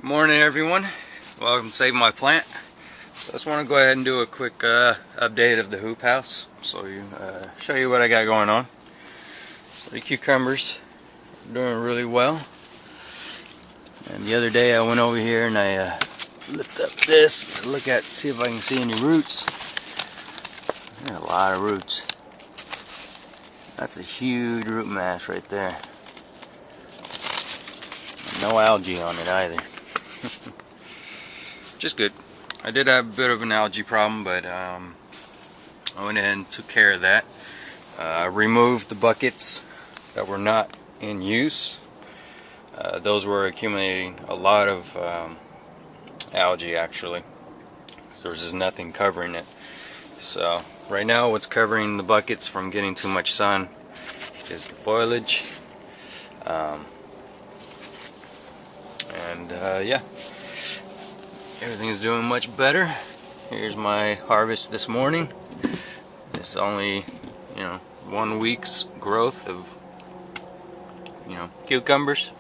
Morning everyone, welcome to Save My Plant. So I just want to go ahead and do a quick update of the hoop house, so show you what I got going on. So the cucumbers are doing really well, and the other day I went over here and I lifted up this to look at, see if I can see any roots. There are a lot of roots. That's a huge root mass right there. No algae on it either. Just good. I did have a bit of an algae problem, but I went ahead and took care of that. I removed the buckets that were not in use. Those were accumulating a lot of algae actually. There was just nothing covering it. So right now what's covering the buckets from getting too much sun is the foliage. Yeah, everything's doing much better. Here's my harvest this morning. It's only, 1 week's growth of, cucumbers.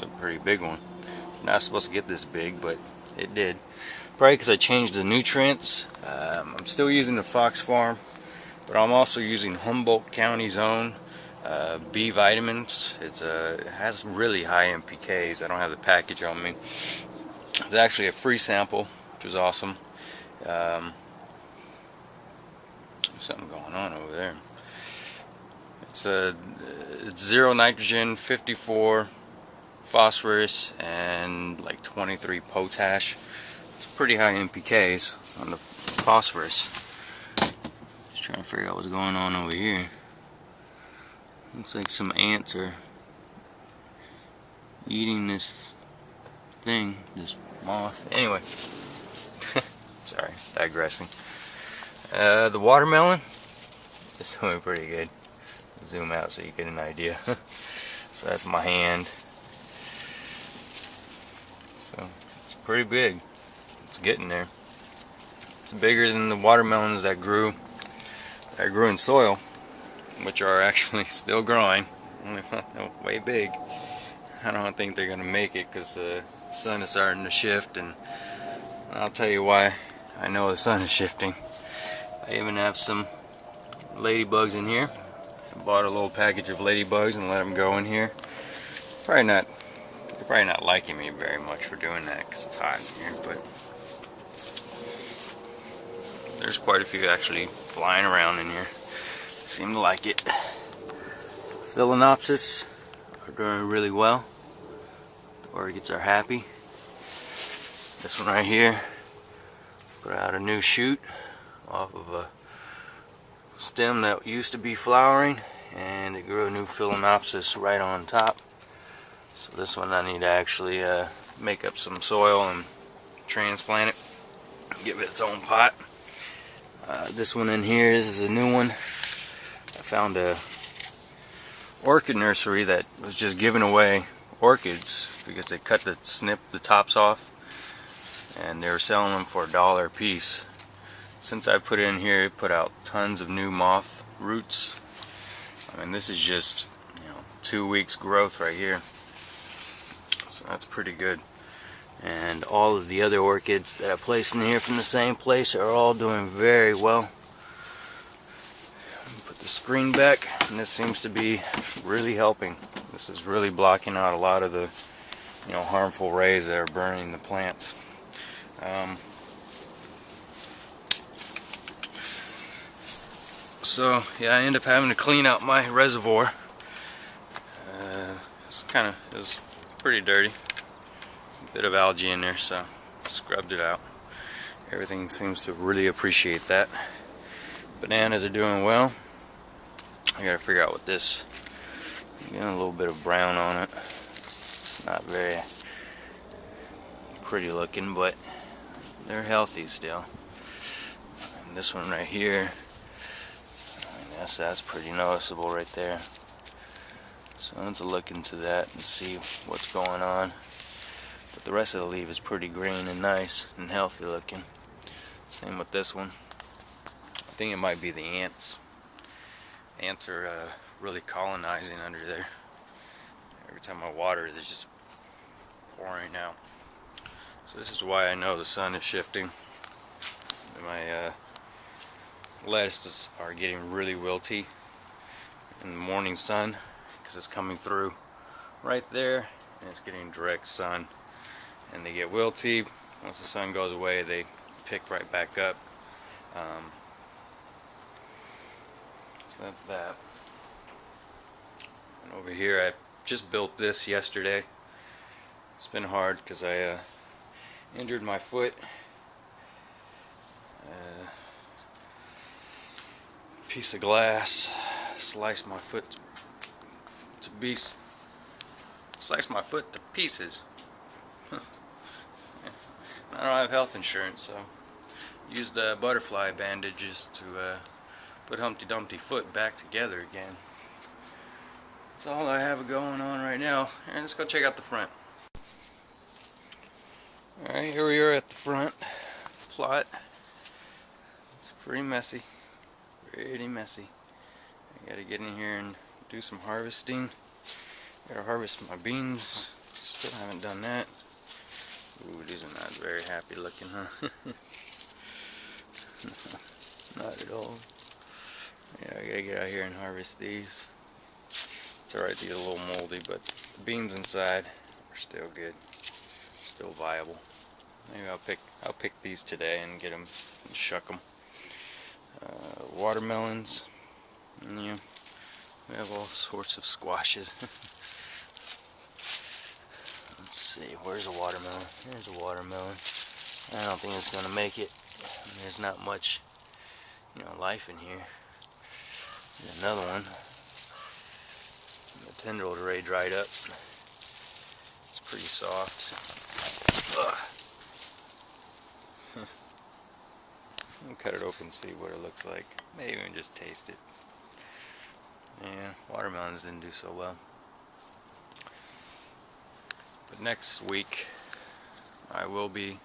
A pretty big one. Not supposed to get this big, but it did. Probably because I changed the nutrients. I'm still using the Fox Farm, but I'm also using Humboldt County's own B vitamins. It has really high NPKs. I don't have the package on me. It's actually a free sample, which was awesome. There's something going on over there. It's 0 nitrogen, 54 phosphorus, and like 23 potash. It's pretty high NPKs on the phosphorus. Just trying to figure out what's going on over here. Looks like some ants are eating this thing, this moth. Anyway, sorry, digressing. The watermelon is doing pretty good. Zoom out so you get an idea. So that's my hand. So it's pretty big. It's getting there. It's bigger than the watermelons that grew in soil, which are actually still growing. Only way big. I don't think they're gonna make it because the sun is starting to shift, and I'll tell you why I know the sun is shifting. I even have some ladybugs in here. I bought a little package of ladybugs and let them go in here. They're probably not liking me very much for doing that because it's hot in here, but there's quite a few actually flying around in here. They seem to like it. Phalaenopsis are doing really well. The orchids are happy. This one right here put out a new shoot off of a stem that used to be flowering, and it grew a new Phalaenopsis right on top. So this one I need to actually make up some soil and transplant it, give it its own pot. This one in here is a new one. I found a orchid nursery that was just giving away orchids because they snip the tops off, and they were selling them for $1 a piece. Since I put it in here, it put out tons of new moth roots. I mean, this is just 2 weeks growth right here, so that's pretty good. And all of the other orchids that I placed in here from the same place are all doing very well. Put the screen back, and this seems to be really helping. This is really blocking out a lot of the harmful rays that are burning the plants. So yeah, I end up having to clean out my reservoir. It was pretty dirty. A bit of algae in there, so scrubbed it out. Everything seems to really appreciate that. Bananas are doing well. I gotta figure out what this. Getting a little bit of brown on it. It's not very pretty looking, but they're healthy still. And this one right here, that's pretty noticeable right there. So let's look into that and see what's going on. But the rest of the leaf is pretty green and nice and healthy looking. Same with this one. I think it might be the ants. Ants are really colonizing under there. Every time I water, they're just pouring out. So this is why I know the sun is shifting. My lettuces are getting really wilty in the morning sun because it's coming through right there and it's getting direct sun, and they get wilty. Once the sun goes away, they pick right back up. So that's that. And over here, I just built this yesterday. It's been hard because I injured my foot. Piece of glass sliced my foot to pieces. I don't have health insurance, so used butterfly bandages to put Humpty Dumpty foot back together again. That's all I have going on right now. And let's go check out the front. Alright, here we are at the front plot. It's pretty messy. Pretty messy. I gotta get in here and do some harvesting. Gotta harvest my beans. Still haven't done that. Ooh, these are not very happy looking, huh? Not at all. Yeah, I gotta get out here and harvest these. It's alright to get a little moldy, but the beans inside are still good. Still viable. Maybe I'll pick these today and get them and shuck them. Watermelons. And yeah, we have all sorts of squashes. Let's see, where's a watermelon? There's a watermelon. I don't think it's gonna make it. There's not much, life in here. There's another one. The tendrils already dried up. It's pretty soft. I'll cut it open and see what it looks like. Maybe even just taste it. Yeah, watermelons didn't do so well. But next week I will be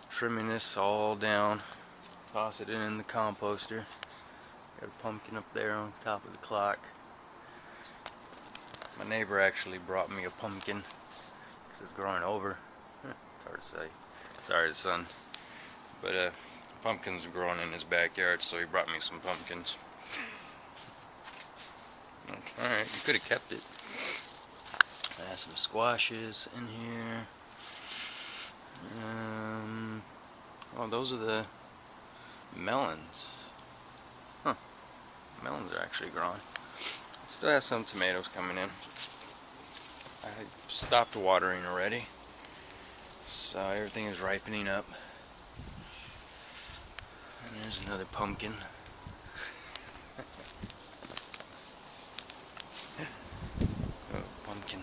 trimming this all down, toss it in the composter. Got a pumpkin up there on top of the clock. My neighbor actually brought me a pumpkin because it's growing over. It's hard to say. Sorry, the sun. But pumpkins are growing in his backyard, so he brought me some pumpkins. Alright, you could have kept it. I have some squashes in here. Oh, those are the melons. Huh. Melons are actually growing. Still have some tomatoes coming in. I stopped watering already, so everything is ripening up. And there's another pumpkin. Oh, pumpkin.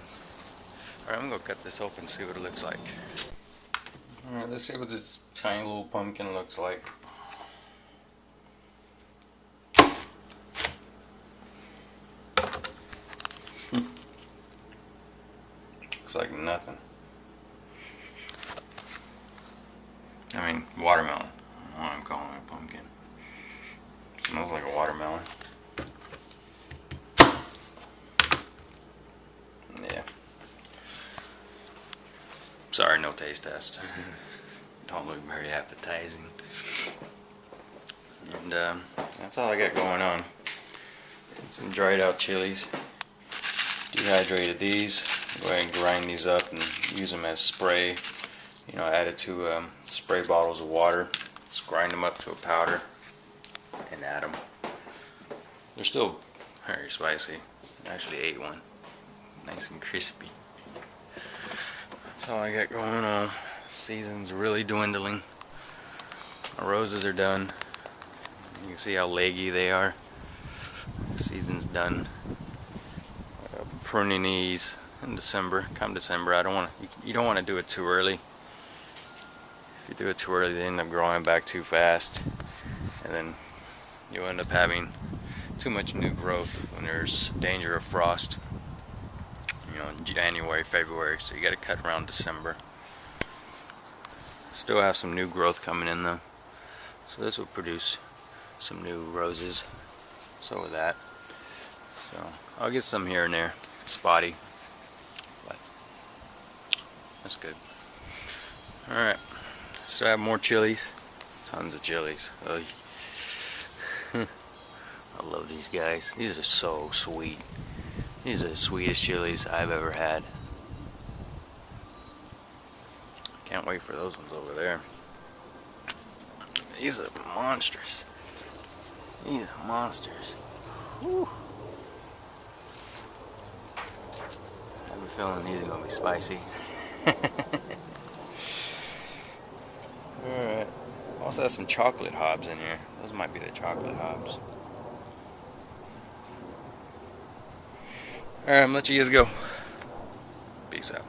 Alright, I'm gonna cut this open and see what it looks like. Alright, let's see what this tiny little pumpkin looks like. Looks like nothing. I mean, watermelon. I don't know why I'm calling it a pumpkin. Smells like a watermelon. Yeah. Sorry, no taste test. Don't look very appetizing. And that's all I got going on. Some dried out chilies. Dehydrated these. Go ahead and grind these up and use them as spray. Add it to spray bottles of water. Just grind them up to a powder and add them. They're still very spicy. I actually ate one. Nice and crispy. That's all I got going on. Season's really dwindling. My roses are done. You can see how leggy they are. Season's done. Pruning these in December. Come December, you don't want to do it too early. If you do it too early, they end up growing back too fast, and then you'll end up having too much new growth when there's danger of frost. In January, February, so you got to cut around December. Still have some new growth coming in though, so this will produce some new roses. So with that, so I'll get some here and there, spotty, but That's good. Alright. So I have more chilies. Tons of chilies. I love these guys. These are so sweet. These are the sweetest chilies I've ever had. Can't wait for those ones over there. These are monstrous. These are monsters. Whew. I have a feeling these are going to be spicy. Alright. Also have some chocolate hobs in here. Those might be the chocolate hobs. Alright, I'm gonna let you guys go. Peace out.